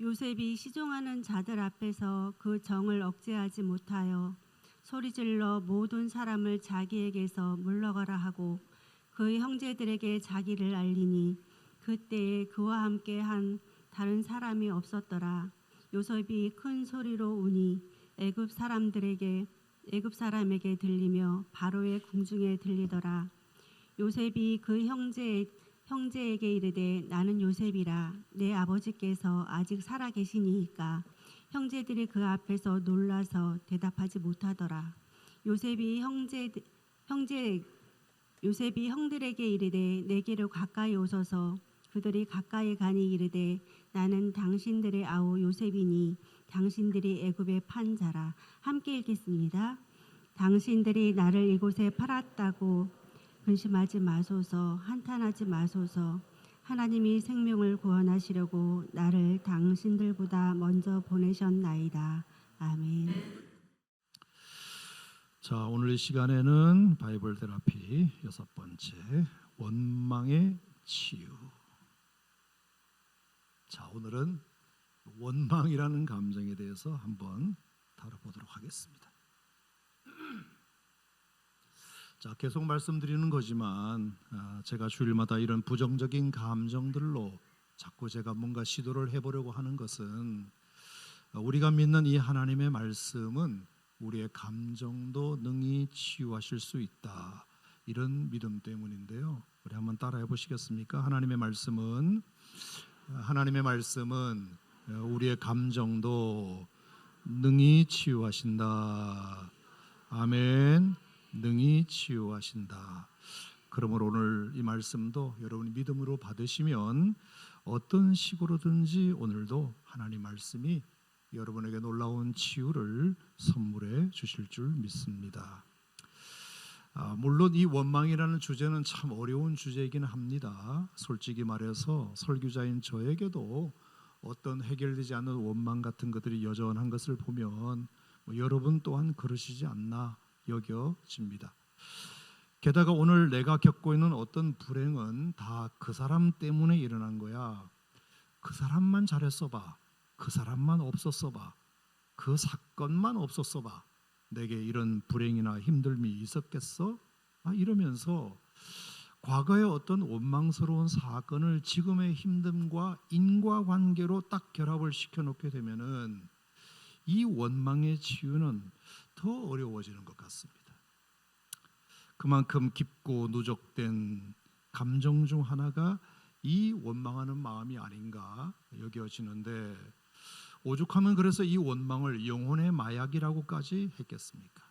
요셉이 시종하는 자들 앞에서 그 정을 억제하지 못하여 소리질러 모든 사람을 자기에게서 물러가라 하고 그의 형제들에게 자기를 알리니 그때에 그와 함께 한 다른 사람이 없었더라. 요셉이 큰 소리로 우니 애굽 사람에게 들리며 바로의 궁중에 들리더라. 요셉이 그 형제에게 이르되 나는 요셉이라. 내 아버지께서 아직 살아 계시니이까. 형제들이 그 앞에서 놀라서 대답하지 못하더라. 요셉이 형들에게 이르되 내게로 가까이 오소서. 그들이 가까이 가니 이르되 나는 당신들의 아우 요셉이니 당신들이 애굽에 판 자라. 함께 읽겠습니다. 당신들이 나를 이곳에 팔았다고 근심하지 마소서. 한탄하지 마소서. 하나님이 생명을 구원하시려고 나를 당신들보다 먼저 보내셨나이다. 아멘. 자, 오늘 이 시간에는 바이블 테라피 6번째, 원망의 치유. 자, 오늘은 원망이라는 감정에 대해서 한번 다뤄보도록 하겠습니다. 자, 계속 말씀드리는 거지만 제가 주일마다 이런 부정적인 감정들로 자꾸 제가 뭔가 시도를 해보려고 하는 것은 우리가 믿는 이 하나님의 말씀은 우리의 감정도 능히 치유하실 수 있다, 이런 믿음 때문인데요. 우리 한번 따라해 보시겠습니까? 하나님의 말씀은 우리의 감정도 능히 치유하신다. 아멘. 능히 치유하신다. 그러므로 오늘 이 말씀도 여러분이 믿음으로 받으시면 어떤 식으로든지 오늘도 하나님 말씀이 여러분에게 놀라운 치유를 선물해 주실 줄 믿습니다. 물론 이 원망이라는 주제는 참 어려운 주제이긴 합니다. 솔직히 말해서 설교자인 저에게도 어떤 해결되지 않는 원망 같은 것들이 여전한 것을 보면 여러분 또한 그러시지 않나 여겨집니다. 게다가 오늘 내가 겪고 있는 어떤 불행은 다 그 사람 때문에 일어난 거야. 그 사람만 잘했어 봐. 그 사람만 없었어 봐. 그 사건만 없었어 봐. 내게 이런 불행이나 힘듦이 있었겠어? 이러면서 과거의 어떤 원망스러운 사건을 지금의 힘듦과 인과관계로 딱 결합을 시켜놓게 되면은 이 원망의 치유는 더 어려워지는 것 같습니다. 그만큼 깊고 누적된 감정 중 하나가 이 원망하는 마음이 아닌가 여겨지는데, 오죽하면 그래서 이 원망을 영혼의 마약이라고까지 했겠습니까?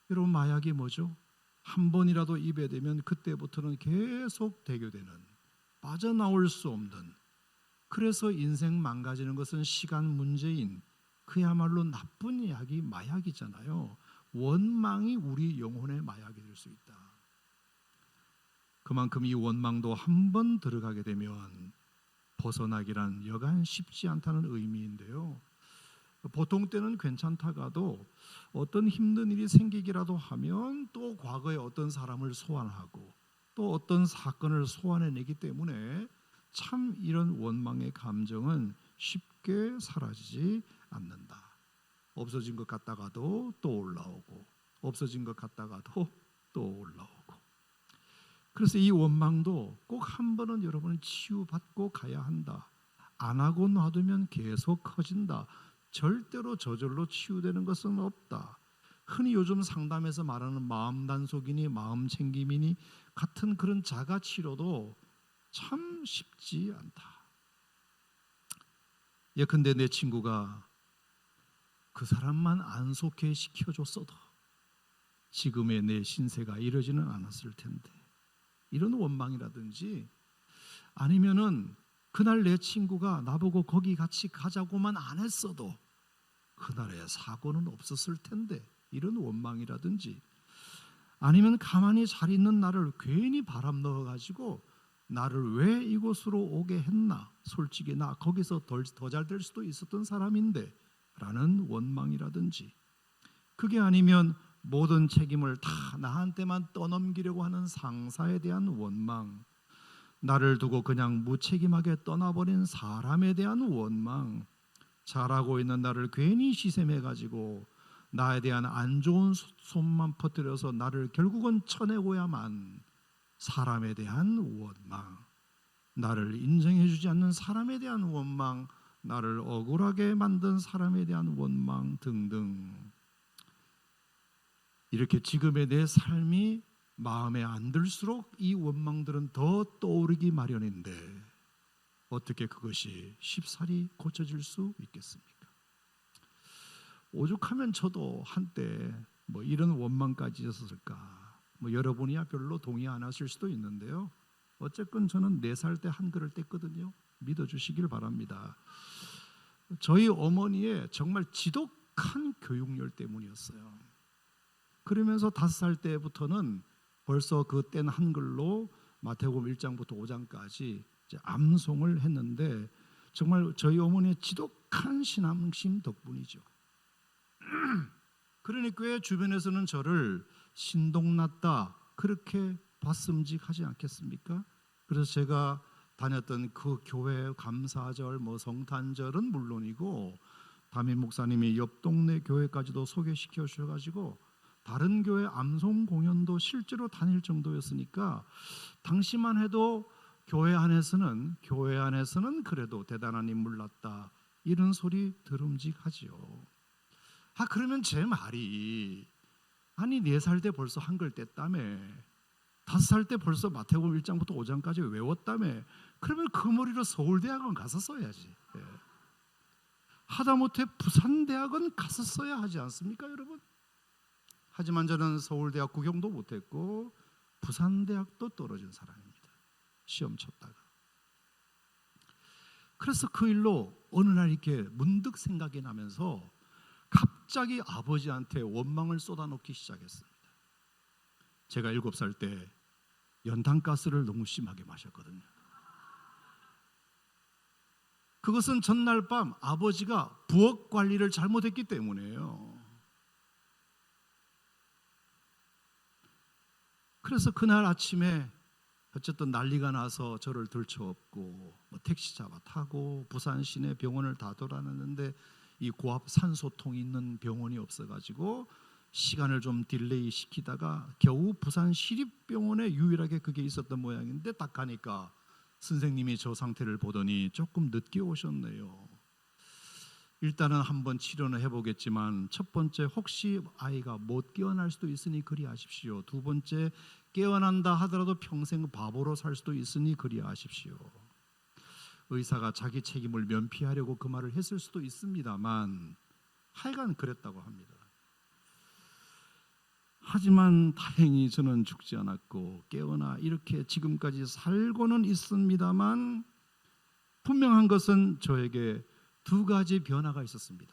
여러분, 마약이 뭐죠? 한 번이라도 입에 대면 그때부터는 계속 대교되는, 빠져나올 수 없는, 그래서 인생 망가지는 것은 시간 문제인 그야말로 나쁜 약이 마약이잖아요. 원망이 우리 영혼의 마약이 될 수 있다. 그만큼 이 원망도 한 번 들어가게 되면 벗어나기란 여간 쉽지 않다는 의미인데요. 보통 때는 괜찮다가도 어떤 힘든 일이 생기기라도 하면 또 과거에 어떤 사람을 소환하고 또 어떤 사건을 소환해내기 때문에 참 이런 원망의 감정은 쉽게 사라지지 않는다. 없어진 것 같다가도 또 올라오고, 없어진 것 같다가도 또 올라오고. 그래서 이 원망도 꼭 한 번은 여러분은 치유받고 가야 한다. 안 하고 놔두면 계속 커진다. 절대로 저절로 치유되는 것은 없다. 흔히 요즘 상담에서 말하는 마음 단속이니 마음 챙김이니 같은 그런 자가 치료도 참 쉽지 않다. 예컨대 내 친구가 그 사람만 안속해 시켜줬어도 지금의 내 신세가 이러지는 않았을 텐데, 이런 원망이라든지, 아니면은 그날 내 친구가 나보고 거기 같이 가자고만 안 했어도 그날의 사고는 없었을 텐데, 이런 원망이라든지, 아니면 가만히 잘 있는 나를 괜히 바람 넣어가지고 나를 왜 이곳으로 오게 했나, 솔직히 나 거기서 더 잘 될 수도 있었던 사람인데 라는 원망이라든지, 그게 아니면 모든 책임을 다 나한테만 떠넘기려고 하는 상사에 대한 원망, 나를 두고 그냥 무책임하게 떠나버린 사람에 대한 원망, 잘하고 있는 나를 괜히 시샘해가지고 나에 대한 안 좋은 소문만 퍼뜨려서 나를 결국은 쳐내고야만 사람에 대한 원망, 나를 인정해주지 않는 사람에 대한 원망, 나를 억울하게 만든 사람에 대한 원망 등등, 이렇게 지금의 내 삶이 마음에 안 들수록 이 원망들은 더 떠오르기 마련인데 어떻게 그것이 쉽사리 고쳐질 수 있겠습니까? 오죽하면 저도 한때 이런 원망까지 있었을까. 여러분이야 별로 동의 안 하실 수도 있는데요. 어쨌건 저는 4살 때 한글을 뗐거든요. 믿어주시길 바랍니다. 저희 어머니의 정말 지독한 교육열 때문이었어요. 그러면서 5살 때부터는 벌써 그 뗀 한글로 마태복음 1장부터 5장까지 암송을 했는데 정말 저희 어머니의 지독한 신앙심 덕분이죠. 그러니 꽤 주변에서는 저를 신동났다 그렇게 봤음직하지 않겠습니까? 그래서 제가 다녔던 그 교회 감사절, 성탄절은 물론이고 담임 목사님이 옆 동네 교회까지도 소개시켜 주셔가지고 다른 교회 암송 공연도 실제로 다닐 정도였으니까 당시만 해도 교회 안에서는 그래도 대단한 인물 났다 이런 소리 들음직하지요. 그러면 제 말이 아니 4살 때 벌써 한글 뗐다며, 5살 때 벌써 마태복음 1장부터 5장까지 외웠다며, 그러면 그 머리로 서울대학원 갔었어야지. 하다못해 부산대학원 갔었어야 하지 않습니까 여러분? 하지만 저는 서울대학 구경도 못했고 부산대학도 떨어진 사람입니다. 시험 쳤다가. 그래서 그 일로 어느 날 이렇게 문득 생각이 나면서 갑자기 아버지한테 원망을 쏟아놓기 시작했습니다. 제가 7살 때 연탄가스를 너무 심하게 마셨거든요. 그것은 전날 밤 아버지가 부엌 관리를 잘못했기 때문이에요. 그래서 그날 아침에 어쨌든 난리가 나서 저를 들쳐업고 택시 잡아 타고 부산 시내 병원을 다 돌아다녔는데 이 고압 산소통이 있는 병원이 없어가지고 시간을 좀 딜레이 시키다가 겨우 부산 시립병원에 유일하게 그게 있었던 모양인데 딱 가니까 선생님이 저 상태를 보더니 조금 늦게 오셨네요. 일단은 한번 치료는 해보겠지만 첫 번째 혹시 아이가 못 깨어날 수도 있으니 그리하십시오. 2번째 깨어난다 하더라도 평생 바보로 살 수도 있으니 그리하십시오. 의사가 자기 책임을 면피하려고 그 말을 했을 수도 있습니다만 하여간 그랬다고 합니다. 하지만 다행히 저는 죽지 않았고 깨어나 이렇게 지금까지 살고는 있습니다만 분명한 것은 저에게 2가지 변화가 있었습니다.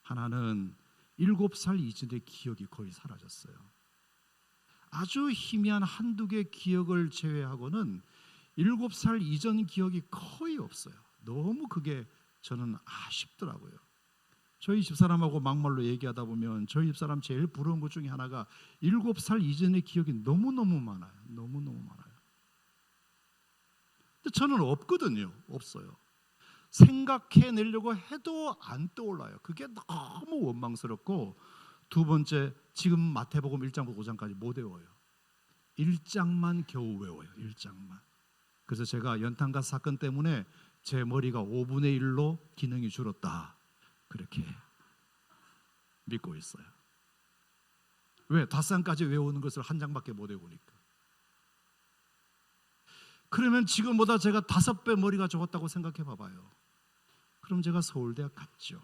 하나는 7살 이전의 기억이 거의 사라졌어요. 아주 희미한 1-2개 기억을 제외하고는 7살 이전 기억이 거의 없어요. 너무 그게 저는 아쉽더라고요. 저희 집사람하고 막말로 얘기하다 보면 저희 집사람 제일 부러운 것 중에 하나가 7살 이전의 기억이 너무너무 많아요. 너무너무 많아요. 근데 저는 없거든요. 없어요. 생각해내려고 해도 안 떠올라요. 그게 너무 원망스럽고 2번째, 지금 마태복음 1장부터 5장까지 못 외워요. 1장만 겨우 외워요. 1장만. 그래서 제가 연탄가스 사건 때문에 제 머리가 5분의 1로 기능이 줄었다 그렇게 믿고 있어요. 왜? 닷산까지 외우는 것을 1장밖에 못 외우니까. 그러면 지금보다 제가 5배 머리가 좋았다고 생각해 봐봐요. 그럼 제가 서울대학 갔죠.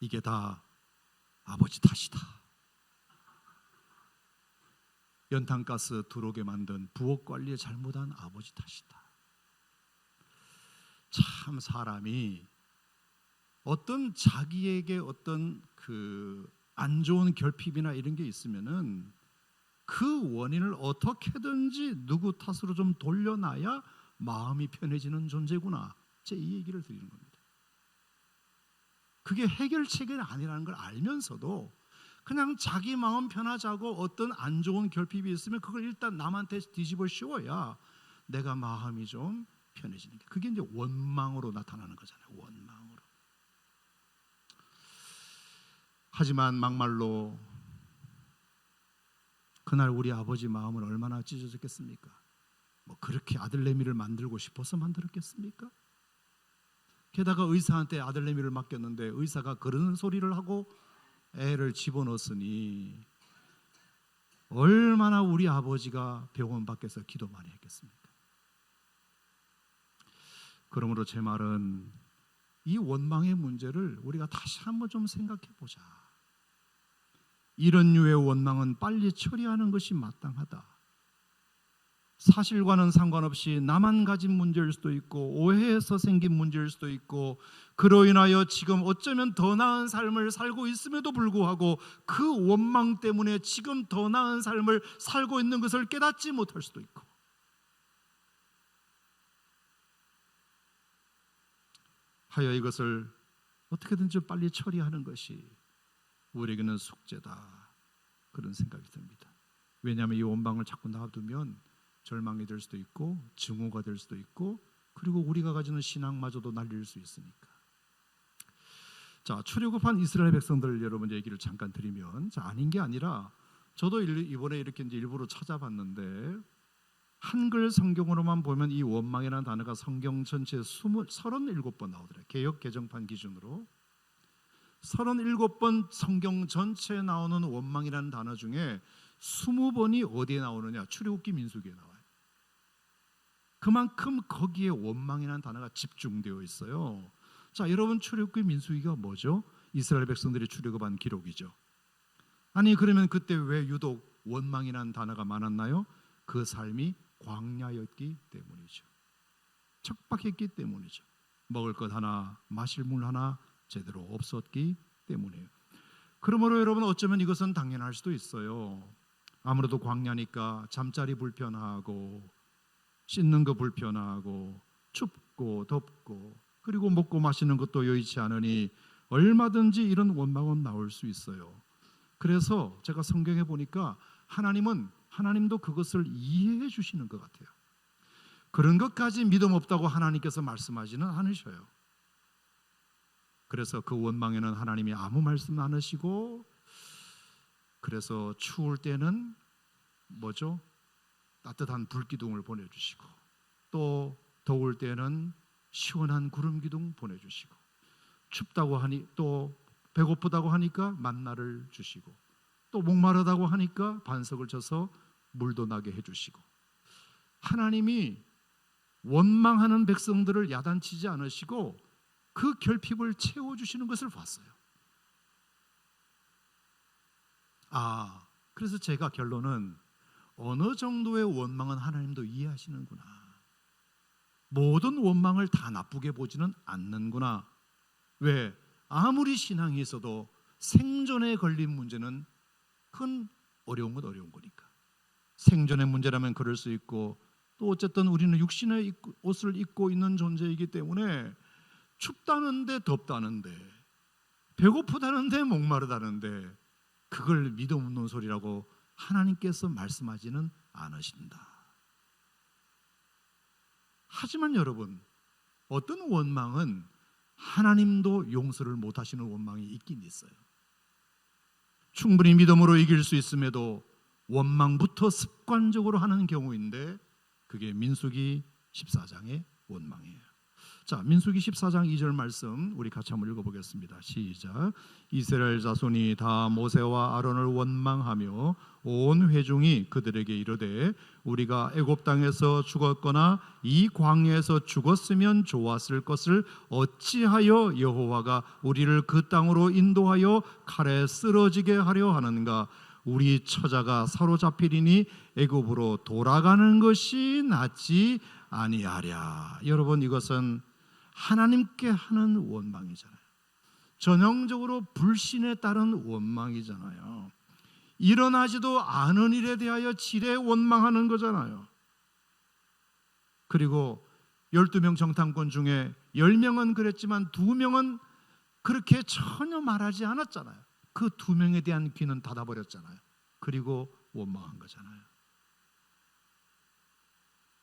이게 다 아버지 탓이다. 연탄가스 들어오게 만든 부엌 관리에 잘못한 아버지 탓이다. 참 사람이 어떤 자기에게 어떤 안 좋은 결핍이나 이런 게 있으면은 그 원인을 어떻게든지 누구 탓으로 좀 돌려놔야 마음이 편해지는 존재구나. 제 이 얘기를 드리는 겁니다. 그게 해결책이 아니라는 걸 알면서도 그냥 자기 마음 편하자고 어떤 안 좋은 결핍이 있으면 그걸 일단 남한테 뒤집어 씌워야 내가 마음이 좀 편해지는 게, 그게 이제 원망으로 나타나는 거잖아요. 원망으로. 하지만 막말로 그날 우리 아버지 마음은 얼마나 찢어졌겠습니까? 뭐 그렇게 아들내미를 만들고 싶어서 만들었겠습니까? 게다가 의사한테 아들내미를 맡겼는데 의사가 그런 소리를 하고 애를 집어넣었으니 얼마나 우리 아버지가 병원 밖에서 기도 많이 했겠습니까? 그러므로 제 말은 이 원망의 문제를 우리가 다시 한번 좀 생각해 보자. 이런 류의 원망은 빨리 처리하는 것이 마땅하다. 사실과는 상관없이 나만 가진 문제일 수도 있고 오해에서 생긴 문제일 수도 있고 그로 인하여 지금 어쩌면 더 나은 삶을 살고 있음에도 불구하고 그 원망 때문에 지금 더 나은 삶을 살고 있는 것을 깨닫지 못할 수도 있고, 하여 이것을 어떻게든지 빨리 처리하는 것이 우리에게는 숙제다, 그런 생각이 듭니다. 왜냐하면 이 원망을 자꾸 놔두면 절망이 될 수도 있고 증오가 될 수도 있고 그리고 우리가 가지는 신앙마저도 날릴 수 있으니까. 자, 출애굽한 이스라엘 백성들 여러분 얘기를 잠깐 드리면, 자, 아닌 게 아니라 저도 이번에 이렇게 이제 일부러 찾아봤는데 한글 성경으로만 보면 이 원망이라는 단어가 성경 전체에 37번 나오더래요. 개역 개정판 기준으로 37번 성경 전체에 나오는 원망이라는 단어 중에 20번이 어디에 나오느냐? 출애굽기 민수기에 나와요. 그만큼 거기에 원망이라는 단어가 집중되어 있어요. 자, 여러분, 출애굽기 민수기가 뭐죠? 이스라엘 백성들이 출애굽한 기록이죠. 아니 그러면 그때 왜 유독 원망이라는 단어가 많았나요? 그 삶이 광야였기 때문이죠. 척박했기 때문이죠. 먹을 것 하나, 마실 물 하나 제대로 없었기 때문이에요. 그러므로 여러분, 어쩌면 이것은 당연할 수도 있어요. 아무래도 광야니까 잠자리 불편하고 씻는 거 불편하고 춥고 덥고 그리고 먹고 마시는 것도 여의치 않으니 얼마든지 이런 원망은 나올 수 있어요. 그래서 제가 성경에 보니까 하나님도 그것을 이해해 주시는 것 같아요. 그런 것까지 믿음 없다고 하나님께서 말씀하지는 않으셔요. 그래서 그 원망에는 하나님이 아무 말씀 안 하시고, 그래서 추울 때는 뭐죠? 따뜻한 불기둥을 보내주시고, 또 더울 때는 시원한 구름기둥 보내주시고, 춥다고 하니 또 배고프다고 하니까 만나를 주시고, 또 목마르다고 하니까 반석을 쳐서 물도 나게 해주시고, 하나님이 원망하는 백성들을 야단치지 않으시고 그 결핍을 채워주시는 것을 봤어요. 그래서 제가 결론은 어느 정도의 원망은 하나님도 이해하시는구나. 모든 원망을 다 나쁘게 보지는 않는구나. 왜? 아무리 신앙이 있어도 생존에 걸린 문제는 큰 어려운 건 어려운 거니까. 생존의 문제라면 그럴 수 있고, 또 어쨌든 우리는 육신의 옷을 입고 있는 존재이기 때문에 춥다는데 덥다는데 배고프다는데 목마르다는데 그걸 믿음 없는 소리라고 하나님께서 말씀하지는 않으신다. 하지만 여러분, 어떤 원망은 하나님도 용서를 못하시는 원망이 있긴 있어요. 충분히 믿음으로 이길 수 있음에도 원망부터 습관적으로 하는 경우인데 그게 민수기 14장의 원망이에요. 자, 민수기 14장 2절 말씀 우리 같이 한번 읽어보겠습니다. 시작. 이스라엘 자손이 다 모세와 아론을 원망하며 온 회중이 그들에게 이르되 우리가 애굽 땅에서 죽었거나 이 광야에서 죽었으면 좋았을 것을 어찌하여 여호와가 우리를 그 땅으로 인도하여 칼에 쓰러지게 하려 하는가? 우리 처자가 사로잡히리니 애굽으로 돌아가는 것이 낫지 아니하랴. 여러분, 이것은 하나님께 하는 원망이잖아요. 전형적으로 불신에 따른 원망이잖아요. 일어나지도 않은 일에 대하여 지레 원망하는 거잖아요. 그리고 12명 정탐꾼 중에 10명은 그랬지만 2명은 그렇게 전혀 말하지 않았잖아요. 그 두 명에 대한 귀는 닫아버렸잖아요. 그리고 원망한 거잖아요.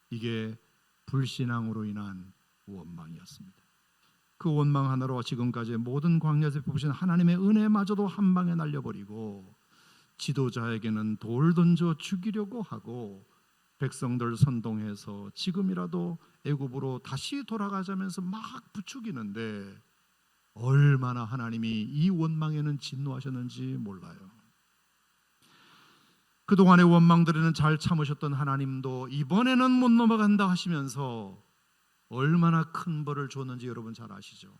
이게 불신앙으로 인한 원망이었습니다. 그 원망 하나로 지금까지 모든 광야에서 베푸신 하나님의 은혜마저도 한 방에 날려버리고 지도자에게는 돌 던져 죽이려고 하고 백성들 선동해서 지금이라도 애굽으로 다시 돌아가자면서 막 부추기는데 얼마나 하나님이 이 원망에는 진노하셨는지 몰라요. 그동안의 원망들에는 잘 참으셨던 하나님도 이번에는 못 넘어간다 하시면서 얼마나 큰 벌을 줬는지 여러분 잘 아시죠?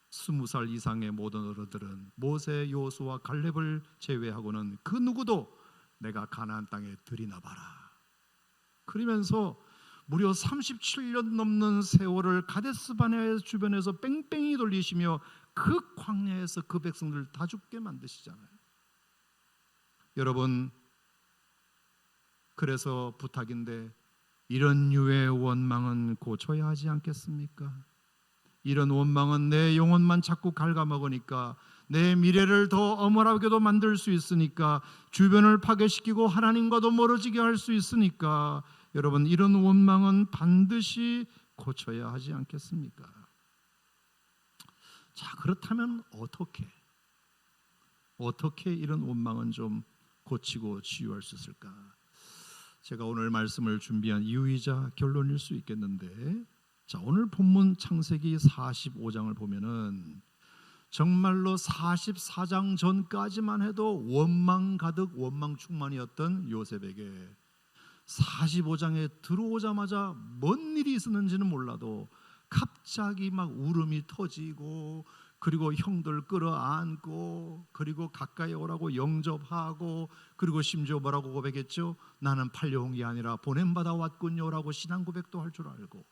20살 이상의 모든 어른들은 모세, 여호수아, 갈렙을 제외하고는 그 누구도 내가 가나안 땅에 들이나 봐라. 그러면서 무려 37년 넘는 세월을 가데스바네 주변에서 뺑뺑이 돌리시며 그 광야에서 그 백성들 다 죽게 만드시잖아요. 여러분, 그래서 부탁인데 이런 류의 원망은 고쳐야 하지 않겠습니까? 이런 원망은 내 영혼만 자꾸 갉아먹으니까 내 미래를 더 엄울하게도 만들 수 있으니까 주변을 파괴시키고 하나님과도 멀어지게 할 수 있으니까 여러분, 이런 원망은 반드시 고쳐야 하지 않겠습니까? 자, 그렇다면 어떻게 이런 원망은 좀 고치고 치유할 수 있을까? 제가 오늘 말씀을 준비한 이유이자 결론일 수 있겠는데, 자, 오늘 본문 창세기 45장을 보면은 정말로 44장 전까지만 해도 원망 가득 원망 충만이었던 요셉에게 45장에 들어오자마자 뭔 일이 있었는지는 몰라도 갑자기 막 울음이 터지고, 그리고 형들 끌어안고, 그리고 가까이 오라고 영접하고, 그리고 심지어 뭐라고 고백했죠? 나는 팔려온 게 아니라 보냄받아 왔군요라고 신앙 고백도 할 줄 알고.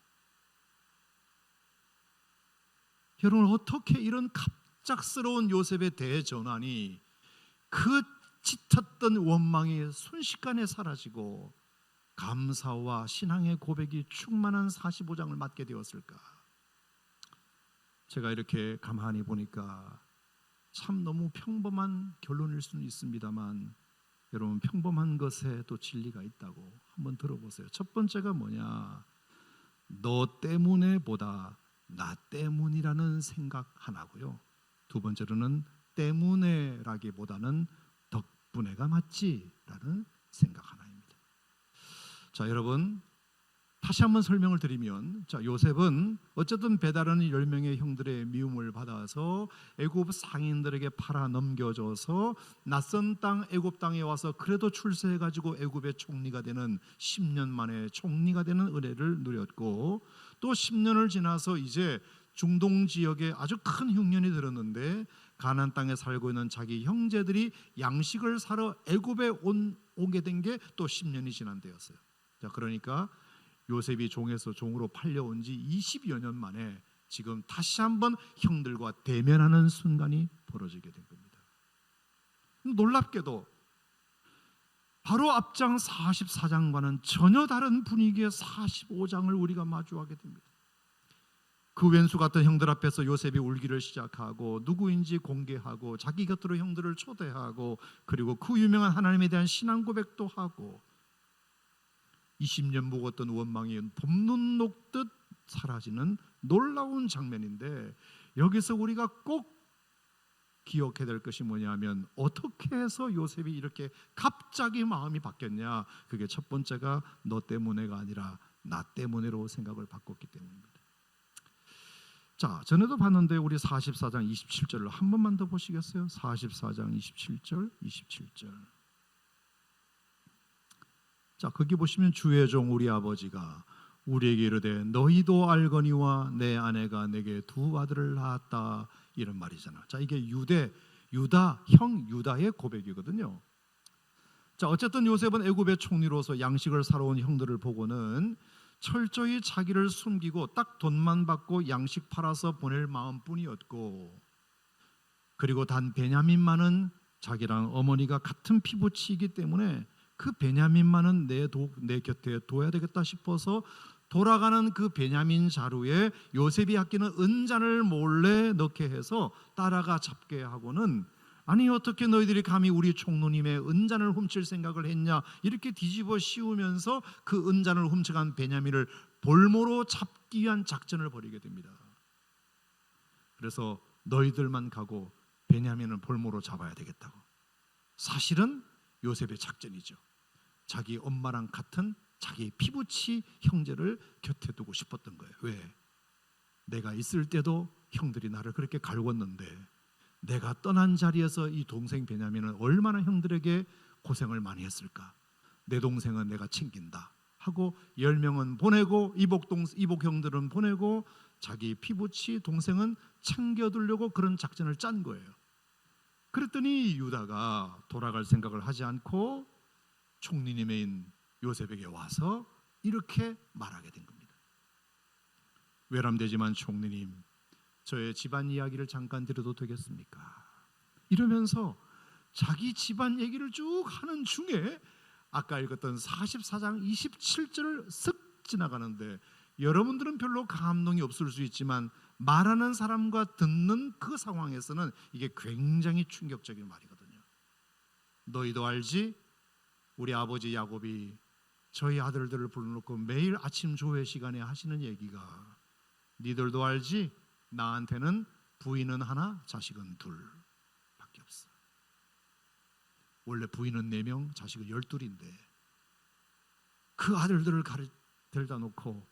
여러분, 어떻게 이런 갑작스러운 요셉의 대전환이 그 짙었던 원망이 순식간에 사라지고 감사와 신앙의 고백이 충만한 45장을 맞게 되었을까? 제가 이렇게 가만히 보니까 참 너무 평범한 결론일 수는 있습니다만, 여러분, 평범한 것에 또 진리가 있다고 한번 들어보세요. 첫 번째가 뭐냐? 너 때문에 보다 나 때문이라는 생각 하나고요. 두 번째로는 때문에라기보다는 덕분에가 맞지라는 생각 하나입니다. 자, 여러분, 다시 한번 설명을 드리면, 자, 요셉은 어쨌든 배달하는 10명의 형들의 미움을 받아서 애굽 상인들에게 팔아 넘겨줘서 낯선 땅 애굽 땅에 와서 그래도 출세해가지고 애굽의 총리가 되는 10년 만에 총리가 되는 은혜를 누렸고, 또 10년을 지나서 이제 중동 지역에 아주 큰 흉년이 들었는데 가나안 땅에 살고 있는 자기 형제들이 양식을 사러 애굽에 오게 된 게 또 10년이 지난 때였어요. 자, 그러니까 요셉이 종에서 종으로 팔려온 지 20여 년 만에 지금 다시 한번 형들과 대면하는 순간이 벌어지게 된 겁니다. 놀랍게도 바로 앞장 44장과는 전혀 다른 분위기의 45장을 우리가 마주하게 됩니다. 그 왼수 같은 형들 앞에서 요셉이 울기를 시작하고 누구인지 공개하고 자기 곁으로 형들을 초대하고, 그리고 그 유명한 하나님에 대한 신앙 고백도 하고, 20년 묵었던 원망이 봄눈 녹듯 사라지는 놀라운 장면인데, 여기서 우리가 꼭 기억해야 될 것이 뭐냐면, 어떻게 해서 요셉이 이렇게 갑자기 마음이 바뀌었냐? 그게 첫 번째가 너 때문에가 아니라 나 때문에로 생각을 바꿨기 때문입니다. 자, 전에도 봤는데 우리 44장 27절을 한 번만 더 보시겠어요? 44장 27절. 자, 거기 보시면 주의 종 우리 아버지가 우리에게 이르되 너희도 알거니와 내 아내가 내게 두 아들을 낳았다, 이런 말이잖아. 자, 이게 유다 형 유다의 고백이거든요. 자, 어쨌든 요셉은 애굽의 총리로서 양식을 사러 온 형들을 보고는 철저히 자기를 숨기고 딱 돈만 받고 양식 팔아서 보낼 마음뿐이었고, 그리고 단 베냐민만은 자기랑 어머니가 같은 피부치이기 때문에 그 베냐민만은 내 곁에 둬야 되겠다 싶어서 돌아가는 그 베냐민 자루에 요셉이 아끼는 은잔을 몰래 넣게 해서 따라가 잡게 하고는 아니 어떻게 너희들이 감히 우리 총누님의 은잔을 훔칠 생각을 했냐, 이렇게 뒤집어 씌우면서 그 은잔을 훔쳐간 베냐민을 볼모로 잡기 위한 작전을 벌이게 됩니다. 그래서 너희들만 가고 베냐민은 볼모로 잡아야 되겠다고. 사실은 요셉의 작전이죠. 자기 엄마랑 같은 자기 피부치 형제를 곁에 두고 싶었던 거예요. 왜? 내가 있을 때도 형들이 나를 그렇게 갈궜는데 내가 떠난 자리에서 이 동생 베냐민은 얼마나 형들에게 고생을 많이 했을까. 내 동생은 내가 챙긴다 하고 10명은 보내고 이복 형들은 보내고 자기 피부치 동생은 챙겨두려고 그런 작전을 짠 거예요. 그랬더니 유다가 돌아갈 생각을 하지 않고 총리님인 요셉에게 와서 이렇게 말하게 된 겁니다. 외람되지만 총리님, 저의 집안 이야기를 잠깐 드려도 되겠습니까? 이러면서 자기 집안 얘기를 쭉 하는 중에 아까 읽었던 44장 27절을 쓱 지나가는데, 여러분들은 별로 감동이 없을 수 있지만 말하는 사람과 듣는 그 상황에서는 이게 굉장히 충격적인 말이거든요. 너희도 알지? 우리 아버지 야곱이 저희 아들들을 불러놓고 매일 아침 조회 시간에 하시는 얘기가, 니들도 알지? 나한테는 부인은 하나, 자식은 둘 밖에 없어. 원래 부인은 4명, 자식은 12인데 그 아들들을 데려다 놓고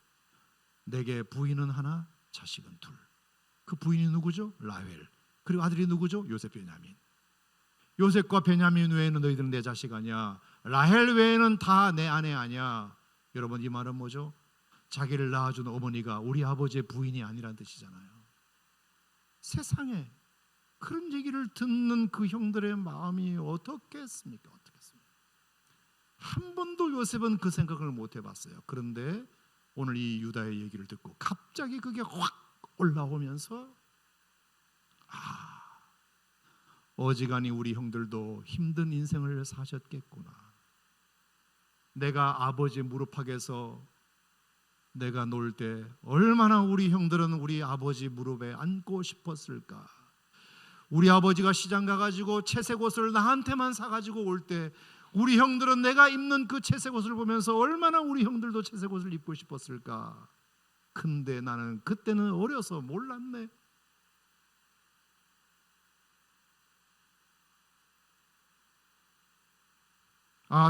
내게 부인은 하나, 자식은 둘. 그 부인이 누구죠? 라헬. 그리고 아들이 누구죠? 요셉, 베냐민. 요셉과 베냐민 외에는 너희들은 내 자식 아니야. 라헬 외에는 다 내 아내 아니야. 여러분, 이 말은 뭐죠? 자기를 낳아준 어머니가 우리 아버지의 부인이 아니란 뜻이잖아요. 세상에 그런 얘기를 듣는 그 형들의 마음이 어떻겠습니까? 한 번도 요셉은 그 생각을 못 해봤어요. 그런데 오늘 이 유다의 얘기를 듣고 갑자기 그게 확 올라오면서, 어지간히 우리 형들도 힘든 인생을 사셨겠구나. 내가 아버지 무릎팍에서 내가 놀 때 얼마나 우리 형들은 우리 아버지 무릎에 앉고 싶었을까. 우리 아버지가 시장 가가지고 채색 옷을 나한테만 사가지고 올 때 우리 형들은 내가 입는 그 채색 옷을 보면서 얼마나 우리 형들도 채색 옷을 입고 싶었을까. 근데 나는 그때는 어려서 몰랐네.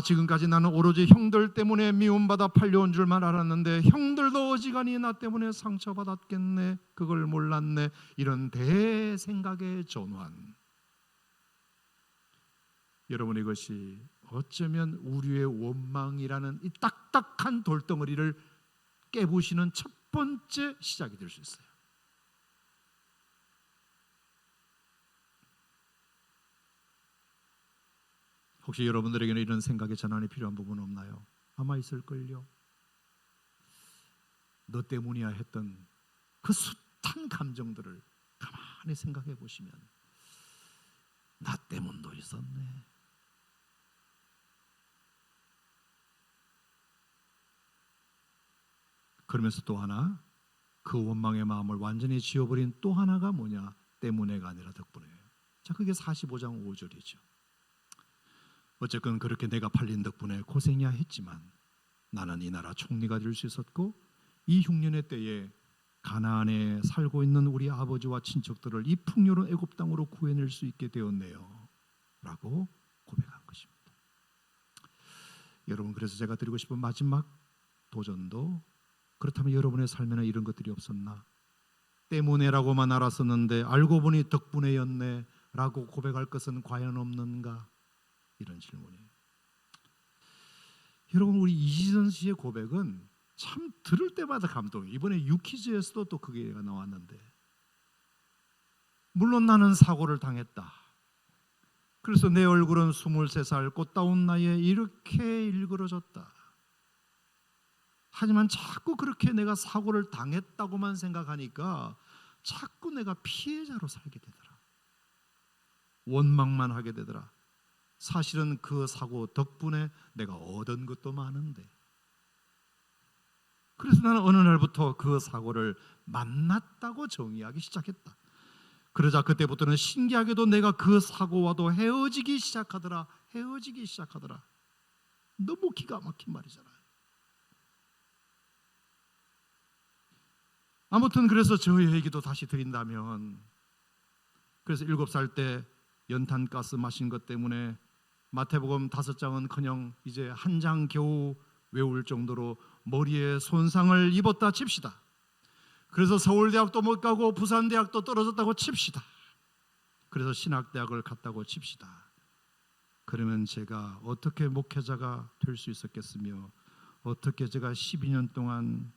지금까지 나는 오로지 형들 때문에 미움받아 팔려온 줄만 알았는데 형들도 어지간히 나 때문에 상처받았겠네. 그걸 몰랐네. 이런 대생각의 전환. 여러분, 이것이 어쩌면 우리의 원망이라는 이 딱딱한 돌덩어리를 깨부시는 첫 번째 시작이 될 수 있어요. 혹시 여러분들에게는 이런 생각의 전환이 필요한 부분 없나요? 아마 있을걸요. 너 때문이야 했던 그 숱한 감정들을 가만히 생각해 보시면 나 때문도 있었네. 그러면서 또 하나, 그 원망의 마음을 완전히 지워버린 또 하나가 뭐냐? 때문에가 아니라 덕분에. 자, 그게 45장 5절이죠. 어쨌건 그렇게 내가 팔린 덕분에 고생이야 했지만 나는 이 나라 총리가 될 수 있었고 이 흉년의 때에 가나안에 살고 있는 우리 아버지와 친척들을 이 풍요로운 애굽 땅으로 구해낼 수 있게 되었네요 라고 고백한 것입니다. 여러분, 그래서 제가 드리고 싶은 마지막 도전도, 그렇다면 여러분의 삶에는 이런 것들이 없었나? 때문에라고만 알았었는데 알고 보니 덕분에였네 라고 고백할 것은 과연 없는가? 이런 질문이에요. 여러분, 우리 이지선 씨의 고백은 참 들을 때마다 감동이에요. 이번에 유퀴즈에서도 또 그게 나왔는데, 물론 나는 사고를 당했다. 그래서 내 얼굴은 23살 꽃다운 나이에 이렇게 일그러졌다. 하지만 자꾸 그렇게 내가 사고를 당했다고만 생각하니까 자꾸 내가 피해자로 살게 되더라. 원망만 하게 되더라. 사실은 그 사고 덕분에 내가 얻은 것도 많은데. 그래서 나는 어느 날부터 그 사고를 만났다고 정의하기 시작했다. 그러자 그때부터는 신기하게도 내가 그 사고와도 헤어지기 시작하더라. 너무 기가 막힌 말이잖아요. 아무튼 그래서 저의 얘기도 다시 드린다면, 그래서 7살 때 연탄가스 마신 것 때문에 마태복음 5장은커녕 이제 한 장 겨우 외울 정도로 머리에 손상을 입었다 칩시다. 그래서 서울대학도 못 가고 부산대학도 떨어졌다고 칩시다. 그래서 신학대학을 갔다고 칩시다. 그러면 제가 어떻게 목회자가 될 수 있었겠으며, 어떻게 제가 12년 동안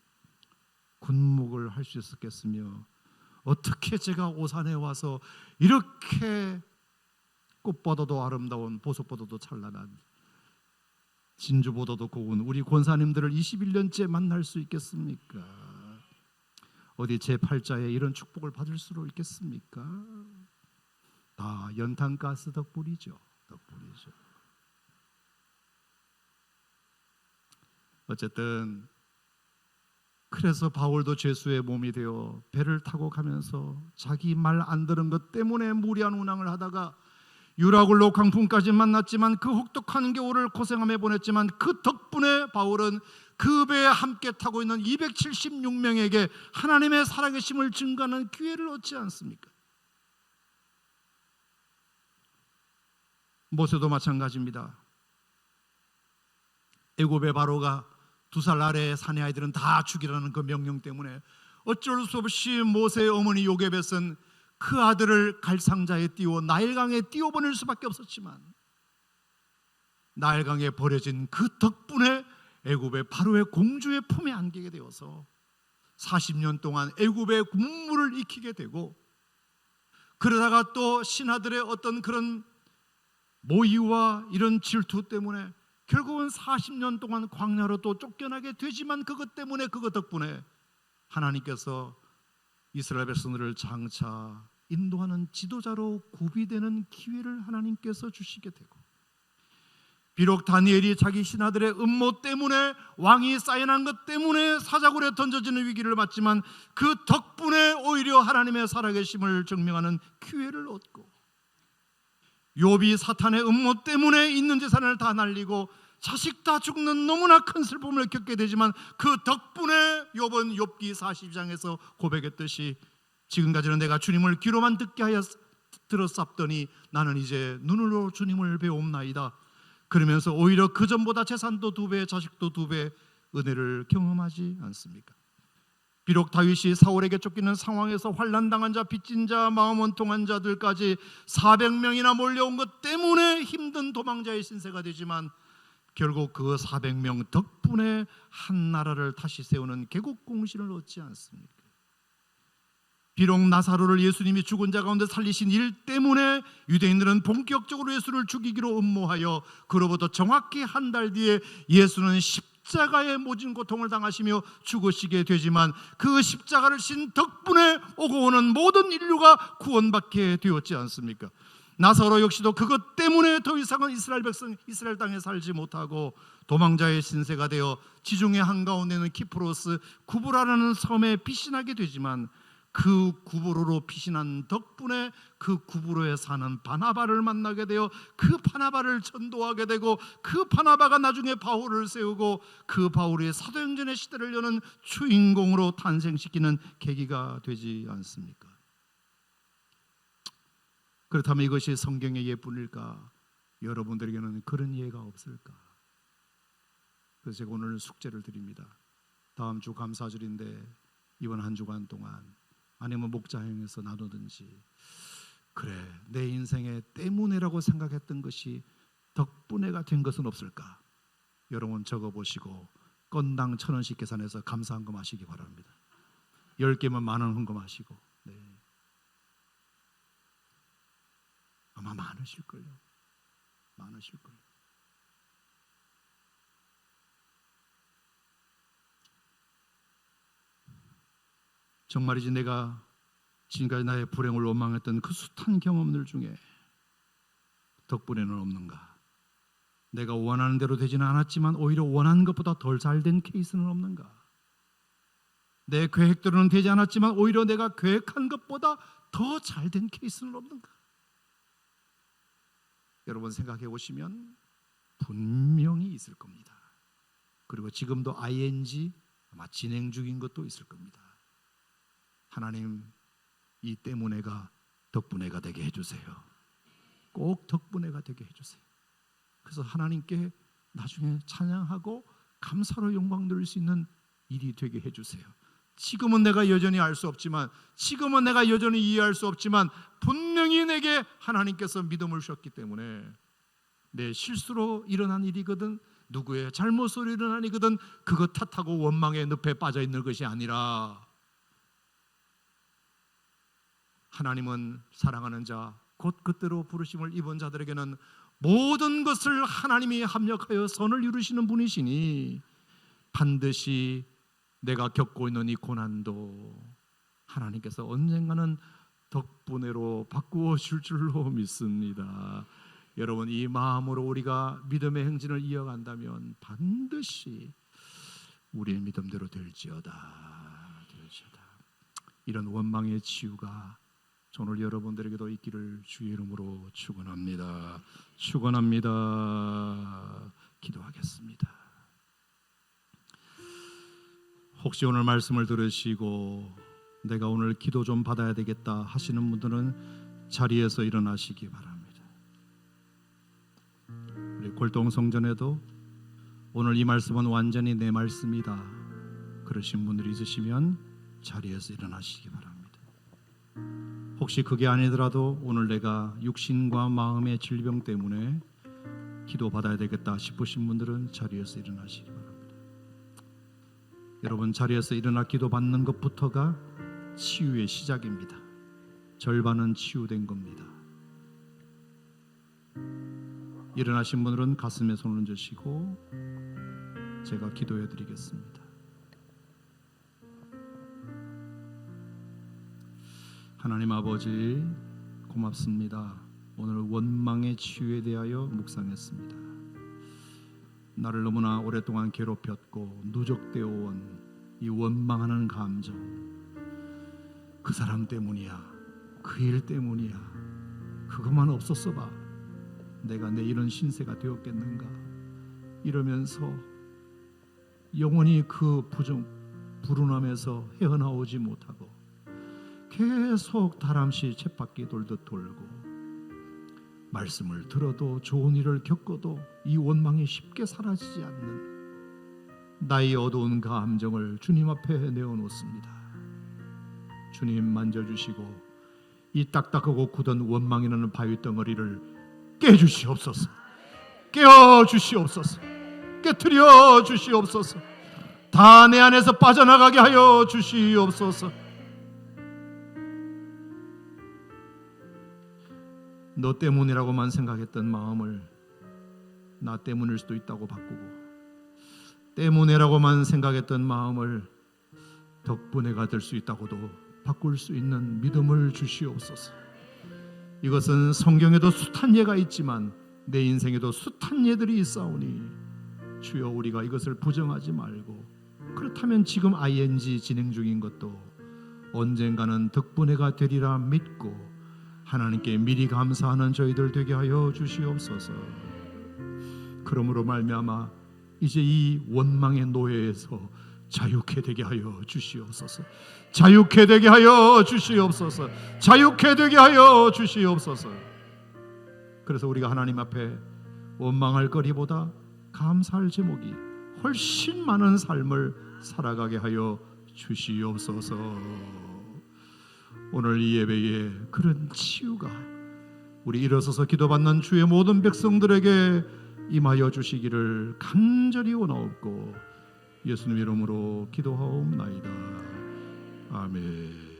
군목을 할 수 있었겠으며, 어떻게 제가 오산에 와서 이렇게 꽃보다도 아름다운, 보석보다도 찬란한, 진주보다도 고운 우리 권사님들을 21년째 만날 수 있겠습니까? 어디 제 팔자에 이런 축복을 받을 수 있겠습니까? 다 연탄가스 덕분이죠. 어쨌든 그래서 바울도 죄수의 몸이 되어 배를 타고 가면서 자기 말 안 들은 것 때문에 무리한 운항을 하다가 유라굴로 강풍까지 만났지만 그 혹독한 겨울을 고생하며 보냈지만 그 덕분에 바울은 그 배에 함께 타고 있는 276명에게 하나님의 살아계심을 증거하는 기회를 얻지 않습니까? 모세도 마찬가지입니다. 애굽의 바로가 2살 아래의 사내 아이들은 다 죽이라는 그 명령 때문에 어쩔 수 없이 모세의 어머니 요게벳은 그 아들을 갈상자에 띄워 나일강에 띄워보낼 수밖에 없었지만, 나일강에 버려진 그 덕분에 애굽의 바로의 공주의 품에 안기게 되어서 40년 동안 애굽의 문물을 익히게 되고, 그러다가 또 신하들의 어떤 그런 모의와 이런 질투 때문에 결국은 40년 동안 광야로 또 쫓겨나게 되지만, 그것 덕분에 하나님께서 이스라엘 백성들을 장차 인도하는 지도자로 구비되는 기회를 하나님께서 주시게 되고, 비록 다니엘이 자기 신하들의 음모 때문에, 왕이 사인한 것 때문에 사자굴에 던져지는 위기를 맞지만 그 덕분에 오히려 하나님의 살아계심을 증명하는 기회를 얻고, 욥이 사탄의 음모 때문에 있는 재산을 다 날리고 자식 다 죽는 너무나 큰 슬픔을 겪게 되지만 그 덕분에 욥은 욥기 42장에서 고백했듯이 지금까지는 내가 주님을 귀로만 듣게 하여 들었sap더니 나는 이제 눈으로 주님을 배옵나이다. 그러면서 오히려 그 전보다 재산도 2배, 자식도 2배 은혜를 경험하지 않습니까? 비록 다윗이 사울에게 쫓기는 상황에서 환난당한 자, 빚진 자, 마음 원통한 자들까지 400명이나 몰려온 것 때문에 힘든 도망자의 신세가 되지만 결국 그 400명 덕분에 한 나라를 다시 세우는 개국공신을 얻지 않습니까? 비록 나사로를 예수님이 죽은 자 가운데 살리신 일 때문에 유대인들은 본격적으로 예수를 죽이기로 음모하여 그로부터 정확히 한 달 뒤에 예수는 십자가의 모진 고통을 당하시며 죽으시게 되지만 그 십자가를 신 덕분에 오고 오는 모든 인류가 구원받게 되었지 않습니까? 나사로 역시도 그것 때문에 더 이상은 이스라엘 땅에 살지 못하고 도망자의 신세가 되어 지중해 한가운데는 키프로스 구브라라는 섬에 피신하게 되지만 그 구브로로 피신한 덕분에 그 구브로에 사는 바나바를 만나게 되어 그 바나바를 전도하게 되고 그 바나바가 나중에 바울을 세우고 그 바울이 사도행전의 시대를 여는 주인공으로 탄생시키는 계기가 되지 않습니까? 그렇다면 이것이 성경의 예뿐일까? 여러분들에게는 그런 이해가 없을까? 그래서 제가 오늘 숙제를 드립니다. 다음 주 감사절인데 이번 한 주간 동안 아니면 목자형에서 나누든지 그래 내 인생의 때문에라고 생각했던 것이 덕분에가 된 것은 없을까? 여러분 적어보시고 건당 1,000원씩 계산해서 감사한 거 마시기 바랍니다. 10개면 10,000원 헌금하시고 네. 아마 많으실걸요. 정말이지 내가 지금까지 나의 불행을 원망했던 그 숱한 경험들 중에 덕분에는 없는가? 내가 원하는 대로 되지는 않았지만 오히려 원하는 것보다 덜 잘된 케이스는 없는가? 내 계획대로는 되지 않았지만 오히려 내가 계획한 것보다 더 잘된 케이스는 없는가? 여러분 생각해 보시면 분명히 있을 겁니다. 그리고 지금도 ing 아마 진행 중인 것도 있을 겁니다. 하나님, 이 때문에가 덕분에가 되게 해주세요. 꼭 덕분에가 되게 해주세요. 그래서 하나님께 나중에 찬양하고 감사로 영광 돌릴 수 있는 일이 되게 해주세요. 지금은 내가 여전히 알 수 없지만, 지금은 내가 여전히 이해할 수 없지만, 분명히 내게 하나님께서 믿음을 주셨기 때문에 내 실수로 일어난 일이거든, 누구의 잘못으로 일어난 일이거든, 그거 탓하고 원망의 늪에 빠져 있는 것이 아니라, 하나님은 사랑하는 자, 곧 그때로 부르심을 입은 자들에게는 모든 것을 하나님이 합력하여 선을 이루시는 분이시니, 반드시 내가 겪고 있는 이 고난도 하나님께서 언젠가는 덕분에로 바꾸어 줄 줄로 믿습니다. 여러분, 이 마음으로 우리가 믿음의 행진을 이어간다면 반드시 우리의 믿음대로 될지어다. 이런 원망의 치유가 오늘 여러분들에게도 있기를 주의 이름으로 축원합니다. 기도하겠습니다. 혹시 오늘 말씀을 들으시고 내가 오늘 기도 좀 받아야 되겠다 하시는 분들은 자리에서 일어나시기 바랍니다. 우리 골동성전에도 오늘 이 말씀은 완전히 내 말씀이다 그러신 분들이 있으시면 자리에서 일어나시기 바랍니다. 혹시 그게 아니더라도 오늘 내가 육신과 마음의 질병 때문에 기도 받아야 되겠다 싶으신 분들은 자리에서 일어나시기 바랍니다. 여러분, 자리에서 일어나 기도 받는 것부터가 치유의 시작입니다. 절반은 치유된 겁니다. 일어나신 분들은 가슴에 손을 얹으시고 제가 기도해 드리겠습니다. 하나님 아버지, 고맙습니다. 오늘 원망의 치유에 대하여 묵상했습니다. 나를 너무나 오랫동안 괴롭혔고 누적되어 온 이 원망하는 감정, 그 사람 때문이야, 그 일 때문이야, 그것만 없었어 봐 내가 내 이런 신세가 되었겠는가 이러면서 영원히 그 불운함에서 헤어나오지 못하고 계속 다람쥐 쳇바퀴 돌듯 돌고, 말씀을 들어도 좋은 일을 겪어도 이 원망이 쉽게 사라지지 않는 나의 어두운 감정을 주님 앞에 내어놓습니다. 주님, 만져주시고 이 딱딱하고 굳은 원망이라는 바위 덩어리를 깨주시옵소서. 깨어주시옵소서. 깨트려 주시옵소서. 다 내 안에서 빠져나가게 하여 주시옵소서. 너 때문이라고만 생각했던 마음을 나 때문일 수도 있다고 바꾸고, 때문에라고만 생각했던 마음을 덕분에가 될 수 있다고도 바꿀 수 있는 믿음을 주시옵소서. 이것은 성경에도 숱한 예가 있지만 내 인생에도 숱한 예들이 있사오니 주여, 우리가 이것을 부정하지 말고, 그렇다면 지금 ing 진행 중인 것도 언젠가는 덕분에가 되리라 믿고 하나님께 미리 감사하는 저희들 되게 하여 주시옵소서. 그러므로 말미암아 이제 이 원망의 노예에서 자유케 되게 하여 주시옵소서. 자유케 되게 하여 주시옵소서. 자유케 되게 하여 주시옵소서. 그래서 우리가 하나님 앞에 원망할 거리보다 감사할 제목이 훨씬 많은 삶을 살아가게 하여 주시옵소서. 오늘 이 예배에 그런 치유가 우리 일어서서 기도받는 주의 모든 백성들에게 임하여 주시기를 간절히 원하옵고 예수님 이름으로 기도하옵나이다. 아멘.